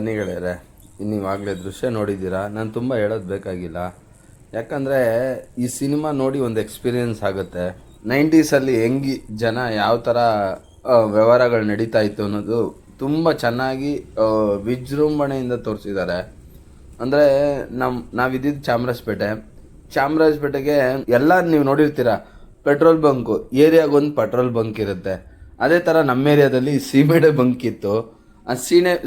ಬನ್ನಿ ಗೆಳೆಯರೆ, ನೀವಾಗಲೇ ದೃಶ್ಯ ನೋಡಿದ್ದೀರಾ. ನಾನು ತುಂಬ ಹೇಳೋದು ಬೇಕಾಗಿಲ್ಲ, ಯಾಕಂದರೆ ಈ ಸಿನಿಮಾ ನೋಡಿ ಒಂದು ಎಕ್ಸ್ಪೀರಿಯೆನ್ಸ್ ಆಗುತ್ತೆ. 90ಸಲ್ಲಿ ಹೆಂಗೆ ಜನ ಯಾವ ಥರ ವ್ಯವಹಾರಗಳು ನಡೀತಾ ಇತ್ತು ಅನ್ನೋದು ತುಂಬ ಚೆನ್ನಾಗಿ ವಿಜೃಂಭಣೆಯಿಂದ ತೋರಿಸಿದ್ದಾರೆ. ಅಂದರೆ ನಾವಿದ್ದಿದ್ದು ಚಾಮರಾಜಪೇಟೆಗೆ ಎಲ್ಲ ನೀವು ನೋಡಿರ್ತೀರ, ಪೆಟ್ರೋಲ್ ಬಂಕು ಏರಿಯಾಗೊಂದು ಪೆಟ್ರೋಲ್ ಬಂಕ್ ಇರುತ್ತೆ. ಅದೇ ಥರ ನಮ್ಮ ಏರಿಯಾದಲ್ಲಿ ಸೀಮೆಣ್ಣೆ ಬಂಕ್ ಇತ್ತು. ಆ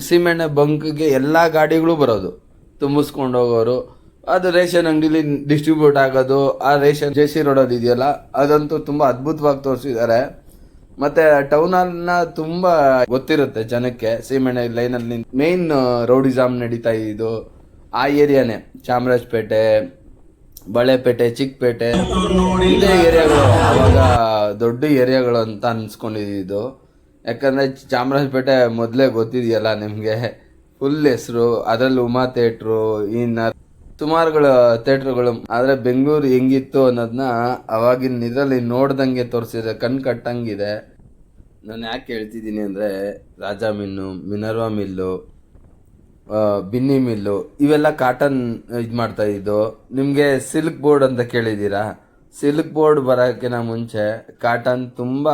ಸೀಮೆಣ್ಣೆ ಬಂಕ್ಗೆ ಎಲ್ಲ ಗಾಡಿಗಳು ಬರೋದು, ತುಂಬಿಸ್ಕೊಂಡು ಹೋಗೋರು. ಅದು ರೇಷನ್ ಅಂಗಡಿಲಿ ಡಿಸ್ಟ್ರಿಬ್ಯೂಟ್ ಆಗೋದು. ಆ ರೇಷನ್ ಜೆ ಸಿ ರೋಡಲ್ಲಿ ಇದೆಯಲ್ಲ, ಅದಂತೂ ತುಂಬ ಅದ್ಭುತವಾಗಿ ತೋರಿಸಿದ್ದಾರೆ. ಮತ್ತು ಟೌನನ್ನ ತುಂಬ ಗೊತ್ತಿರುತ್ತೆ ಜನಕ್ಕೆ. ಸೀಮೆಣ್ಣೆ ಲೈನಲ್ಲಿ ಮೇನ್ ರೌಡಿಸಮ್ ನಡೀತಾ ಇದ್ದು ಆ ಏರಿಯಾನೇ. ಚಾಮರಾಜಪೇಟೆ, ಬಳೆಪೇಟೆ, ಚಿಕ್ಕಪೇಟೆ, ಇದೇ ಏರಿಯಾಗಳು ಅವಾಗ ದೊಡ್ಡ ಏರಿಯಾಗಳು ಅಂತ ಅನ್ಸ್ಕೊಂಡಿದ್ದು. ಯಾಕಂದರೆ ಚಾಮರಾಜಪೇಟೆ ಮೊದಲೇ ಗೊತ್ತಿದೆಯಲ್ಲ ನಿಮಗೆ, ಫುಲ್ ಹೆಸರು. ಅದರಲ್ಲಿ ಉಮಾ ಥಿಯೇಟ್ರು, ಇನ್ನು ಸುಮಾರುಗಳು ಥಿಯೇಟ್ರುಗಳು. ಆದರೆ ಬೆಂಗಳೂರು ಹೆಂಗಿತ್ತು ಅನ್ನೋದನ್ನ ಅವಾಗಿನ ಇದರಲ್ಲಿ ನೋಡ್ದಂಗೆ ತೋರಿಸಿದೆ, ಕಣ್ ಕಟ್ಟಂಗಿದೆ. ನಾನು ಯಾಕೆ ಹೇಳ್ತಿದ್ದೀನಿ ಅಂದರೆ, Raja Minerva mill, Binny mill, ಇವೆಲ್ಲ ಕಾಟನ್ ಇದು ಮಾಡ್ತಾಯಿದ್ದು. ನಿಮಗೆ ಸಿಲ್ಕ್ ಬೋರ್ಡ್ ಅಂತ ಕೇಳಿದ್ದೀರಾ? ಸಿಲ್ಕ್ ಬೋರ್ಡ್ ಬರೋಕ್ಕಿಂತ ಮುಂಚೆ ಕಾಟನ್ ತುಂಬ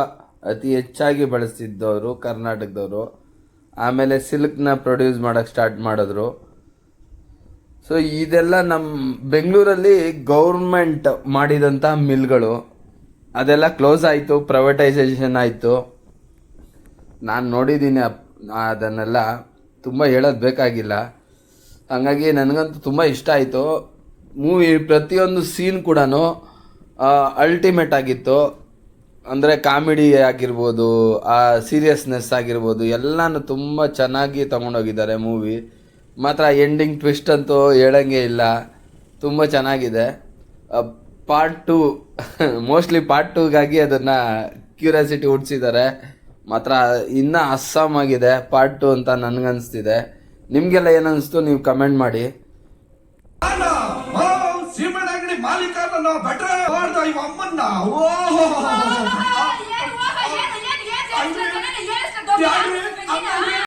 ಅತಿ ಹೆಚ್ಚಾಗಿ ಬಳಸ್ತಿದ್ದವರು ಕರ್ನಾಟಕದವರು. ಆಮೇಲೆ ಸಿಲ್ಕ್ನ ಪ್ರೊಡ್ಯೂಸ್ ಮಾಡೋಕ್ಕೆ ಸ್ಟಾರ್ಟ್ ಮಾಡಿದ್ರು. ಸೊ ಇದೆಲ್ಲ ನಮ್ಮ ಬೆಂಗಳೂರಲ್ಲಿ ಗೌರ್ಮೆಂಟ್ ಮಾಡಿದಂಥ ಮಿಲ್ಗಳು. ಅದೆಲ್ಲ ಕ್ಲೋಸ್ ಆಯಿತು, ಪ್ರೈವೇಟೈಸೇಷನ್ ಆಯಿತು. ನಾನು ನೋಡಿದ್ದೀನಿ ಅದನ್ನೆಲ್ಲ, ತುಂಬ ಹೇಳೋದು ಬೇಕಾಗಿಲ್ಲ. ಹಾಗಾಗಿ ನನಗಂತೂ ತುಂಬ ಇಷ್ಟ ಆಯಿತು ಮೂವಿ. ಪ್ರತಿಯೊಂದು ಸೀನ್ ಕೂಡ ಅಲ್ಟಿಮೇಟ್ ಆಗಿತ್ತು. ಅಂದರೆ ಕಾಮಿಡಿ ಆಗಿರ್ಬೋದು, ಆ ಸೀರಿಯಸ್ನೆಸ್ ಆಗಿರ್ಬೋದು, ಎಲ್ಲನೂ ತುಂಬ ಚೆನ್ನಾಗಿ ತೊಗೊಂಡೋಗಿದ್ದಾರೆ ಮೂವಿ. ಮಾತ್ರ ಎಂಡಿಂಗ್ ಟ್ವಿಸ್ಟ್ ಅಂತೂ ಹೇಳಂಗೆ ಇಲ್ಲ, ತುಂಬ ಚೆನ್ನಾಗಿದೆ. ಪಾರ್ಟ್ 2 ಮೋಸ್ಟ್ಲಿ ಪಾರ್ಟ್ 2ಗಾಗಿ ಅದನ್ನು ಕ್ಯೂರಿಯಾಸಿಟಿ ಹುಟ್ಟಿಸಿದ್ದಾರೆ. ಮಾತ್ರ ಇನ್ನೂ ಅಸ್ಸಾಮಾಗಿದೆ ಪಾರ್ಟ್ 2 ಅಂತ ನನಗನ್ನಿಸ್ತಿದೆ. ನಿಮಗೆಲ್ಲ ಏನನ್ನಿಸ್ತು ನೀವು ಕಮೆಂಟ್ ಮಾಡಿ.